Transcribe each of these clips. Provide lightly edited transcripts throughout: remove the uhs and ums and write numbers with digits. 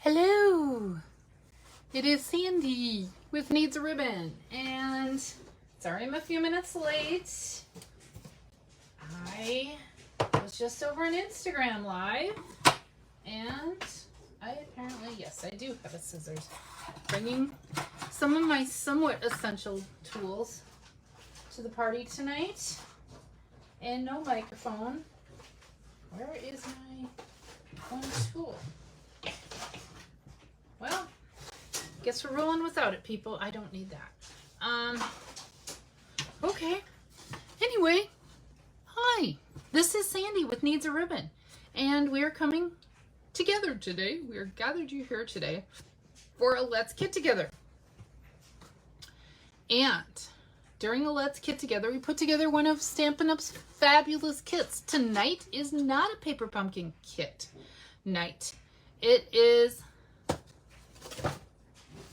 Hello, it is Sandy with Needs a Ribbon, and sorry I'm a few minutes late. I was just over an Instagram live, and I apparently, yes, I do have a scissors. Bringing some of my somewhat essential tools to the party tonight, and no microphone. Where is my one tool? Well, guess we're rolling without it, people. I don't need that. Okay. Anyway, hi. This is Sandy with Needs a Ribbon, and we are coming together today. We are gathered you here today for a Let's Kit Together. And during the Let's Kit Together, we put together one of Stampin' Up's fabulous kits. Tonight is not a paper pumpkin kit night. It is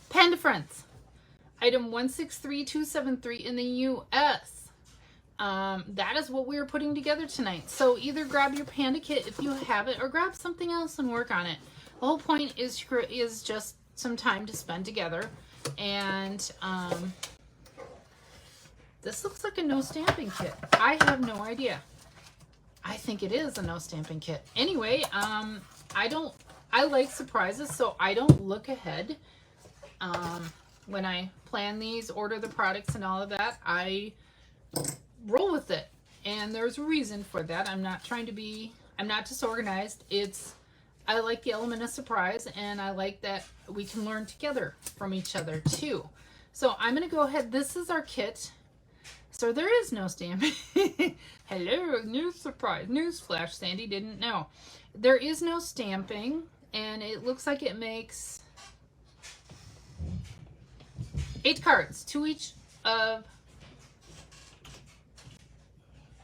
Panda Friends, item 163273 in the US. That is what we're putting together tonight. So either grab your Panda kit if you have it, or grab something else and work on it. The whole point is just some time to spend together. And this looks like a no stamping kit. I have no idea. I think it is a no stamping kit. Anyway, I like surprises, so I don't look ahead. When I plan these, order the products and all of that, I roll with it. And there's a reason for that. I'm not disorganized. I like the element of surprise, and I like that we can learn together from each other too. So I'm going to go ahead. This is our kit. So there is no stamping. Hello, news surprise. Newsflash, Sandy didn't know. There is no stamping, and it looks like it makes 8 cards,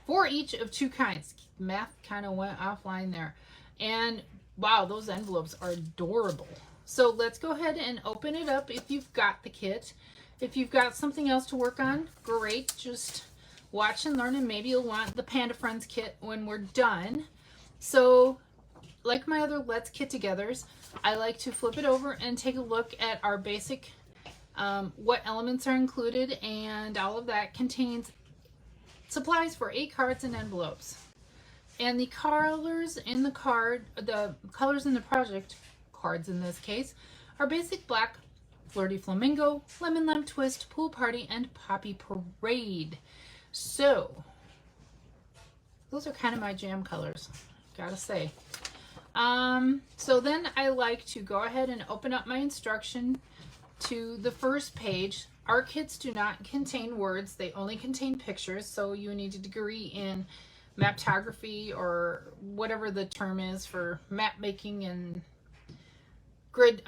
for each of 2 kinds. Math kind of went offline there. And wow, those envelopes are adorable. So let's go ahead and open it up if you've got the kit. If you've got something else to work on, great. Just watch and learn, and maybe you'll want the Panda Friends kit when we're done. So like my other Let's Kit Togethers, I like to flip it over and take a look at our basic what elements are included, and all of that contains supplies for 8 cards and envelopes. And the colors in the colors in the project cards in this case are basic black, flirty flamingo, lemon lime twist, pool party, and poppy parade. So those are kind of my jam colors, gotta say. So then I like to go ahead and open up my instruction to the first page. Our kits do not contain words, they only contain pictures, so you need a degree in maptography, or whatever the term is for map making and grid,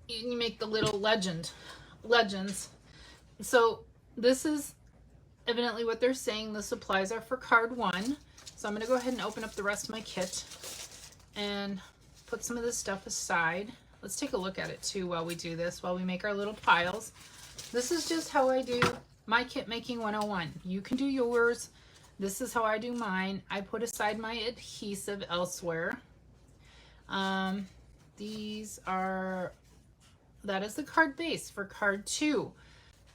you make the little legends. So this is evidently what they're saying. The supplies are for card 1. So I'm going to go ahead and open up the rest of my kit and put some of this stuff aside. Let's take a look at it too while we do this, while we make our little piles. This is just how I do my kit making 101. You can do yours. This is how I do mine. I put aside my adhesive elsewhere. That is the card base for card 2.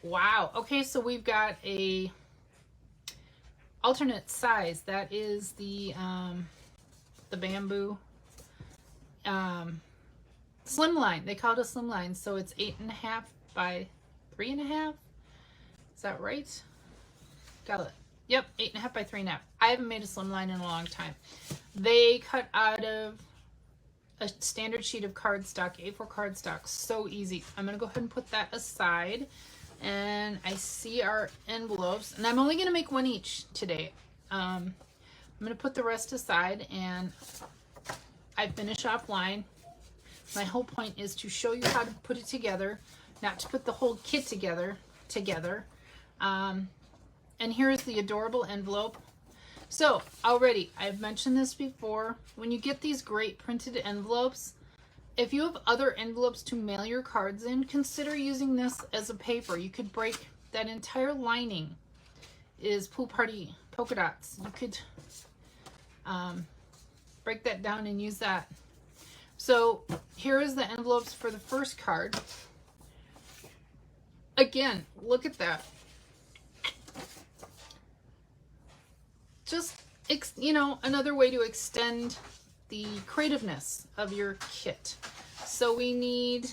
Wow. Okay, so we've got a alternate size. That is the bamboo slimline. They call it a slimline, so it's 8.5 by 3.5. Is that right? Got it. Yep, 8.5 by 3.5. I haven't made a slimline in a long time. They cut out of a standard sheet of cardstock, A4 cardstock. So easy. I'm going to go ahead and put that aside. And I see our envelopes, and I'm only going to make 1 each today. I'm going to put the rest aside, and I finish offline. My whole point is to show you how to put it together, not to put the whole kit together. And here's the adorable envelope. So already, I've mentioned this before, when you get these great printed envelopes, if you have other envelopes to mail your cards in, consider using this as a paper. You could break that entire lining is pool party polka dots. You could break that down and use that. So here is the envelopes for the first card. Again, look at that. Just, you know, another way to extend the creativeness of your kit. So we need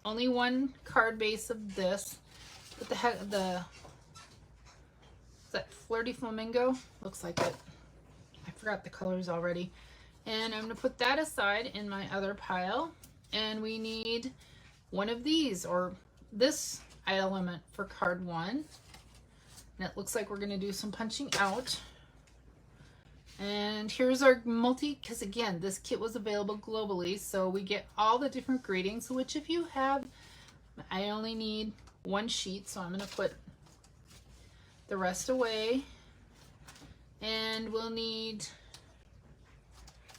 only one card base of this. What the heck, is that Flirty Flamingo? Looks like it. I forgot the colors already. And I'm going to put that aside in my other pile. And we need one of these, or this element for card 1. And it looks like we're going to do some punching out. And here's our multi, because again, this kit was available globally, so we get all the different greetings, which if you have, I only need one sheet, so I'm going to put the rest away. And we'll need,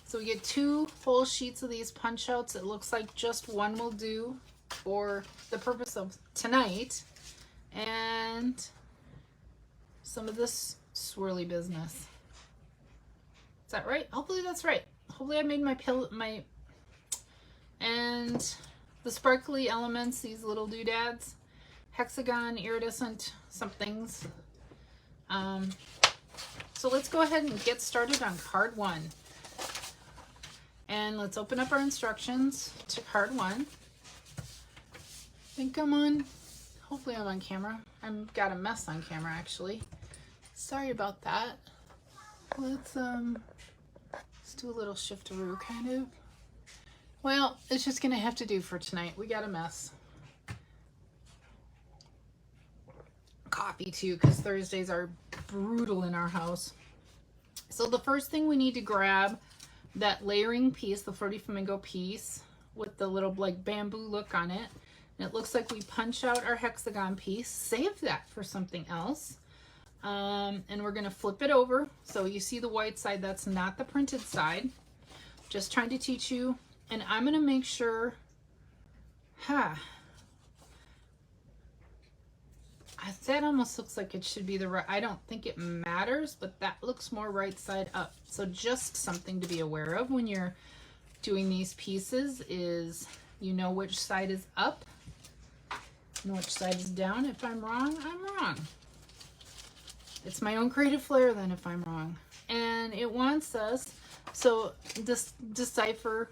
so we get 2 full sheets of these punch outs. It looks like just one will do for the purpose of tonight. And some of this swirly business. Is that right? Hopefully that's right. Hopefully I made my and the sparkly elements, these little doodads, hexagon, iridescent somethings. So let's go ahead and get started on card 1. And let's open up our instructions to card 1. I think I'm on, hopefully I'm on camera. I've got a mess on camera actually. Sorry about that. Let's do a little shiftaroo kind of. Well, it's just gonna have to do for tonight. We got a mess. Coffee too, because Thursdays are brutal in our house. So the first thing we need to grab that layering piece, the Flirty Flamingo piece with the little like bamboo look on it. And it looks like we punch out our hexagon piece, save that for something else. And we're going to flip it over. So you see the white side, that's not the printed side. Just trying to teach you. And I'm going to make sure, that almost looks like it should be the right, I don't think it matters, but that looks more right side up. So just something to be aware of when you're doing these pieces is you know which side is up, and which side is down. If I'm wrong, I'm wrong. It's my own creative flair then if I'm wrong. And it wants us, so this decipher,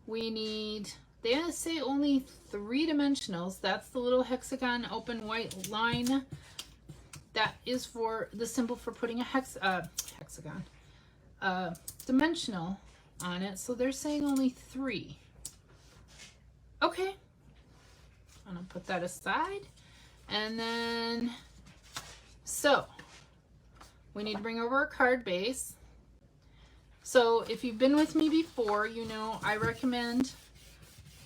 we need, they say only 3 dimensionals. That's the little hexagon open white line. That is for the symbol for putting a dimensional on it. So they're saying only 3. Okay. I'm gonna put that aside. And then, so we need to bring over a card base. So if you've been with me before, you know I recommend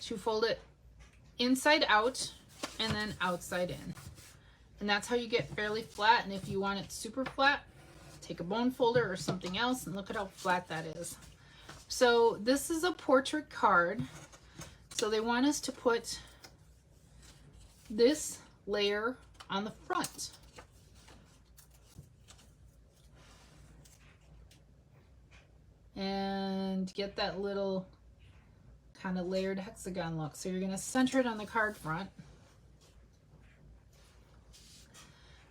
to fold it inside out and then outside in. And that's how you get fairly flat. And if you want it super flat, take a bone folder or something else and look at how flat that is. So this is a portrait card. So they want us to put this layer on the front. And get that little kind of layered hexagon look. So you're going to center it on the card front.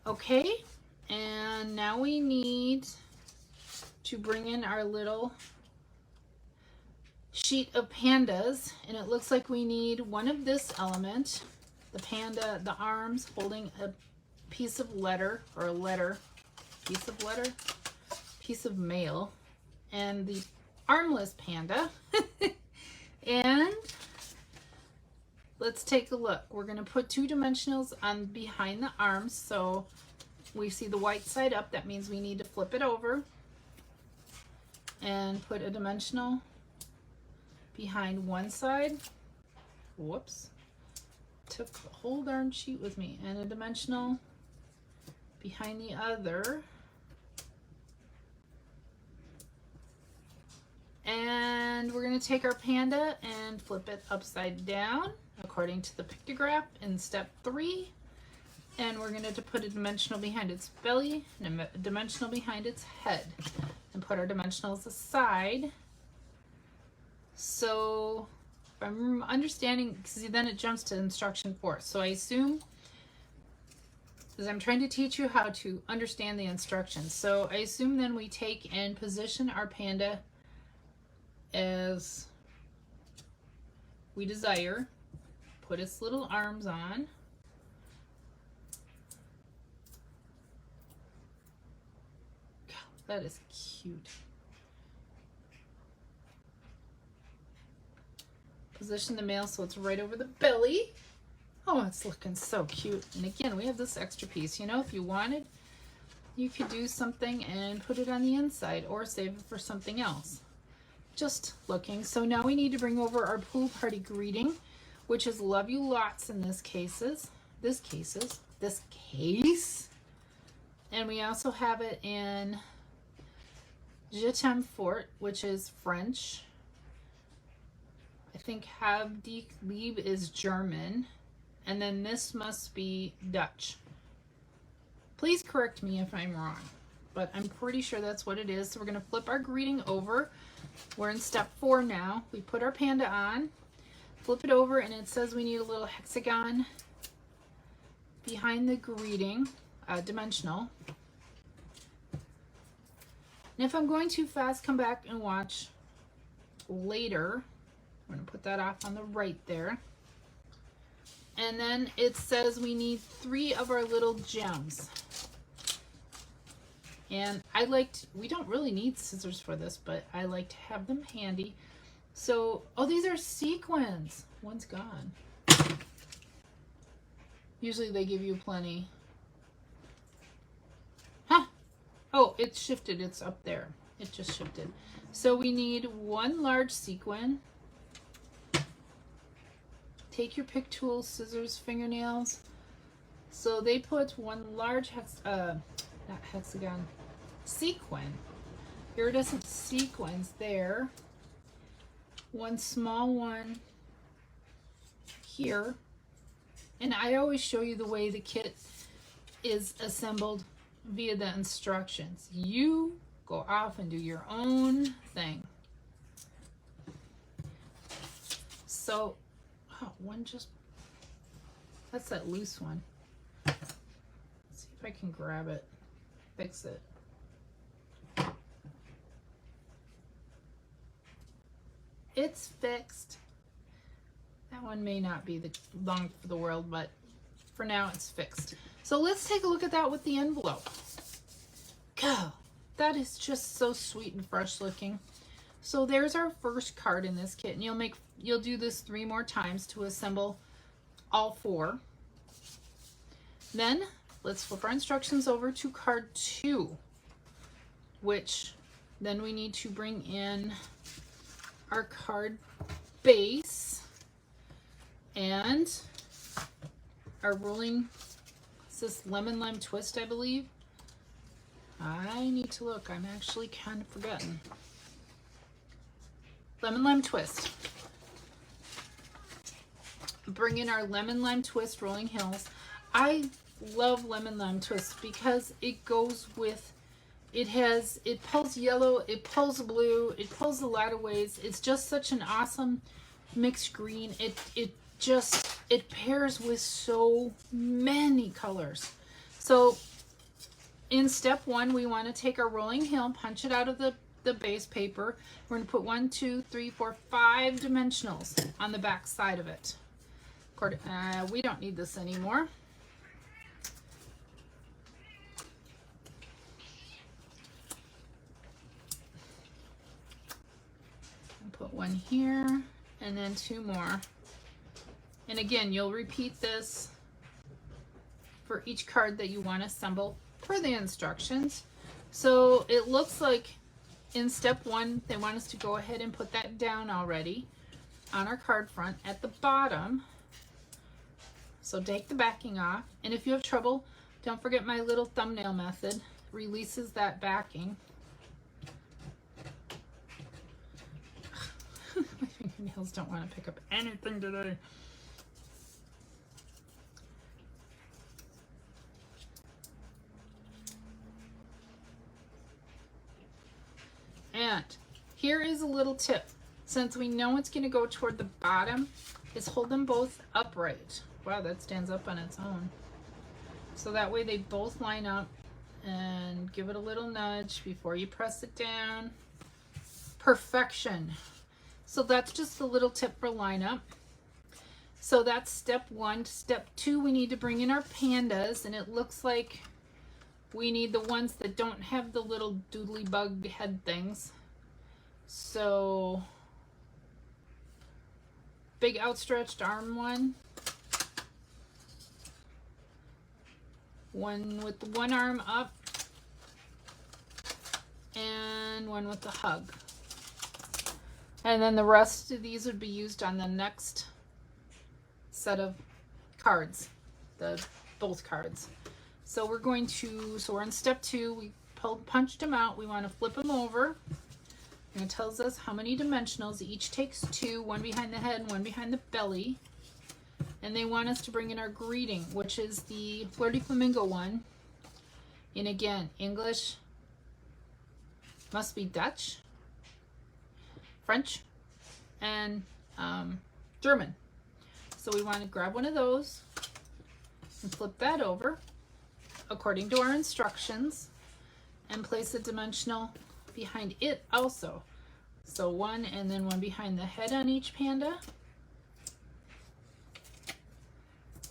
Okay, and now we need to bring in our little sheet of pandas, and it looks like we need one of this element, the panda, the arms holding a piece of letter, or a letter, piece of letter, piece of mail, and the armless panda. And let's take a look. We're going to put 2 dimensionals on behind the arms. So we see the white side up. That means we need to flip it over and put a dimensional behind one side. Whoops. Took the whole darn sheet with me. And a dimensional behind the other. And we're going to take our panda and flip it upside down according to the pictograph in step 3. And we're going to put a dimensional behind its belly and a dimensional behind its head. And put our dimensionals aside. So if I'm understanding, because then it jumps to instruction 4. So I assume, because I'm trying to teach you how to understand the instructions. So I assume then we take and position our panda as we desire. Put its little arms on. God, that is cute. Position the male so it's right over the belly. Oh, it's looking so cute. And again, we have this extra piece. You know, if you wanted, you could do something and put it on the inside or save it for something else. Just looking. So now we need to bring over our pool party greeting, which is love you lots in this case. And we also have it in Je t'aime fort, which is French. I think Hab dich lieb is German. And then this must be Dutch. Please correct me if I'm wrong, but I'm pretty sure that's what it is. So we're going to flip our greeting over. We're in step 4 now. We put our panda on, flip it over, and it says we need a little hexagon behind the greeting, dimensional. And if I'm going too fast, come back and watch later. I'm going to put that off on the right there. And then it says we need 3 of our little gems. And we don't really need scissors for this, but I like to have them handy. So, oh, these are sequins. One's gone. Usually they give you plenty. Huh? Oh, it's shifted. It's up there. It just shifted. So we need 1 large sequin. Take your pick tool, scissors, fingernails. So they put 1 large sequin, iridescent sequins there. 1 small one here. And I always show you the way the kit is assembled via the instructions. You go off and do your own thing. So, oh, that's that loose one. Let's see if I can grab it, fix it. It's fixed. That one may not be the long for the world, but for now it's fixed. So let's take a look at that with the envelope. God, that is just so sweet and fresh looking. So there's our first card in this kit, and you'll do this 3 more times to assemble all 4. Then let's flip our instructions over to card 2, which then we need to bring in our card base and our rolling, is this lemon lime twist, I believe? I need to look. I'm actually kind of forgetting. Lemon lime twist. Bring in our lemon lime twist rolling hills. I love lemon lime twist because it goes with, it pulls yellow, it pulls blue, it pulls a lot of ways. It's just such an awesome mixed green. It pairs with so many colors. So in step 1, we want to take our rolling hill, punch it out of the base paper. We're going to put 1, 2, 3, 4, 5 dimensionals on the back side of it. We don't need this anymore. Put 1 here and then 2 more. And again, you'll repeat this for each card that you want to assemble per the instructions. So it looks like in step 1, they want us to go ahead and put that down already on our card front at the bottom. So take the backing off. And if you have trouble, don't forget my little thumbnail method releases that backing. My fingernails don't want to pick up anything today. And here is a little tip. Since we know it's going to go toward the bottom, is hold them both upright. Wow, that stands up on its own. So that way they both line up, and give it a little nudge before you press it down. Perfection. So that's just a little tip for lineup. So that's step 1. Step 2, we need to bring in our pandas, and it looks like we need the ones that don't have the little doodly bug head things. So big outstretched arm one with the one arm up, and one with the hug. And then the rest of these would be used on the next set of cards, both cards. So we're going to, we're in step 2. We punched them out. We want to flip them over. And it tells us how many dimensionals. Each takes 2, one behind the head and one behind the belly. And they want us to bring in our greeting, which is the Flirty Flamingo one. And again, English, must be Dutch, French, and German. So we want to grab one of those and flip that over according to our instructions, and place a dimensional behind it also. So one, and then one behind the head on each panda.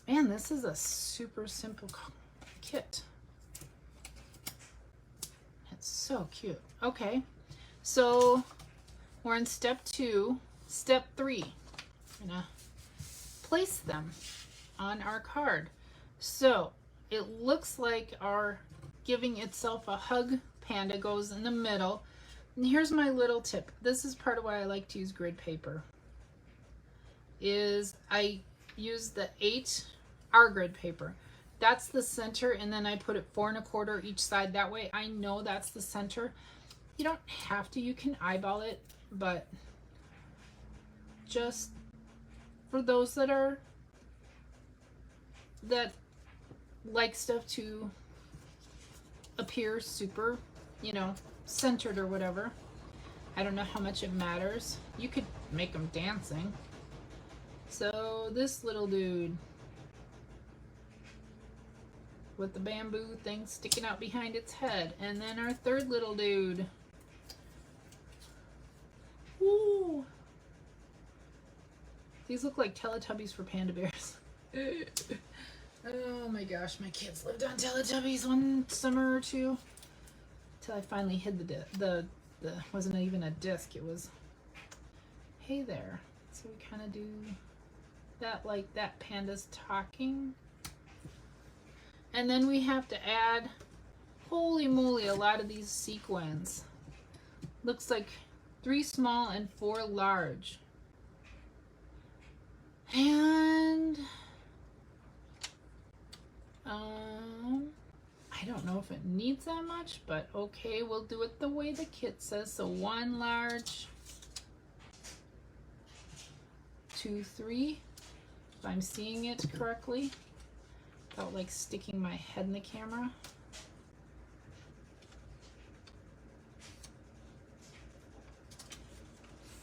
Man, this is a super simple kit. It's so cute. Okay, so we're in step 2. Step 3, I'm gonna place them on our card. So it looks like our giving itself a hug panda goes in the middle. And here's my little tip. This is part of why I like to use grid paper. Is I use the 8R grid paper. That's the center, and then I put it 4 1/4 each side. That way I know that's the center. You don't have to, you can eyeball it, but just for those that like stuff to appear super, centered or whatever. I don't know how much it matters. You could make them dancing. So this little dude with the bamboo thing sticking out behind its head. And then our third little dude. Ooh. These look like Teletubbies for panda bears. Oh my gosh, my kids lived on Teletubbies one summer or two. Till I finally hid the wasn't even a disc, it was, hey there. So we kind of do that like that, panda's talking. And then we have to add, holy moly, a lot of these sequins. Looks like 3 small and 4 large. And I don't know if it needs that much, but okay, we'll do it the way the kit says. So 1 large, 2, 3, if I'm seeing it correctly. Felt like sticking my head in the camera.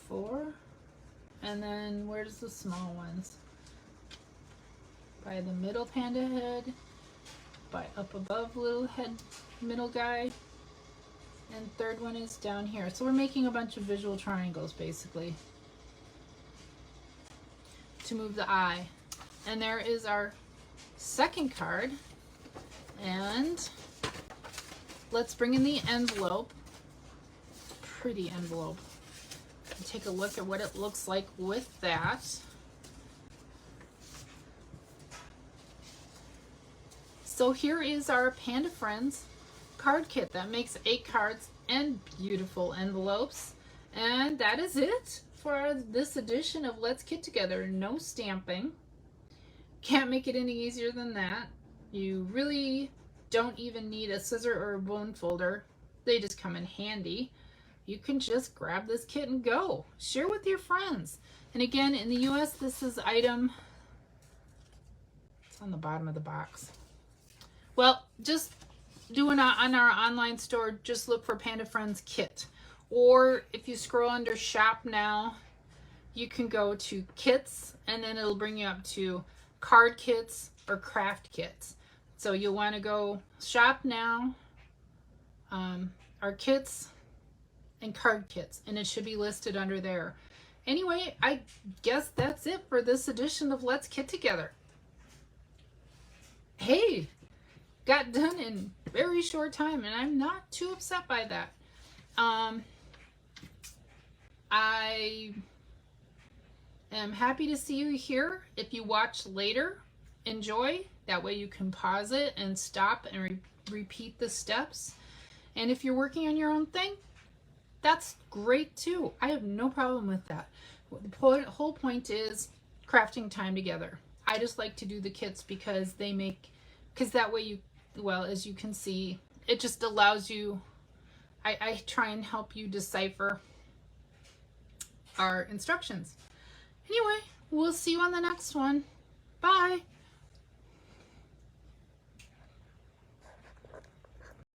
4, and then where's the small ones? By the middle panda head, by up above little head, middle guy, and third one is down here. So we're making a bunch of visual triangles basically to move the eye. And there is our second card, and let's bring in the envelope. Pretty envelope. And take a look at what it looks like with that. So here is our Panda Friends card kit that makes 8 cards and beautiful envelopes. And that is it for this edition of Let's Kit Together. No stamping. Can't make it any easier than that. You really don't even need a scissor or a bone folder. They just come in handy. You can just grab this kit and go. Share with your friends. And again, in the US, this is item, it's on the bottom of the box. Well, just do it on our online store. Just look for Panda Friends Kit. or if you scroll under shop now, you can go to kits, and then it'll bring you up to card kits or craft kits. So you'll want to go shop now, our kits and card kits, and it should be listed under there. Anyway, I guess that's it for this edition of Let's Kit Together. Hey, got done in very short time, and I'm not too upset by that. I am happy to see you here. If you watch later, enjoy. That way you can pause it and stop and repeat the steps. And if you're working on your own thing, that's great too. I have no problem with that. The whole point is crafting time together. I just like to do the kits because that way you, well, as you can see, it just allows you, I try and help you decipher our instructions. Anyway, we'll see you on the next one. Bye.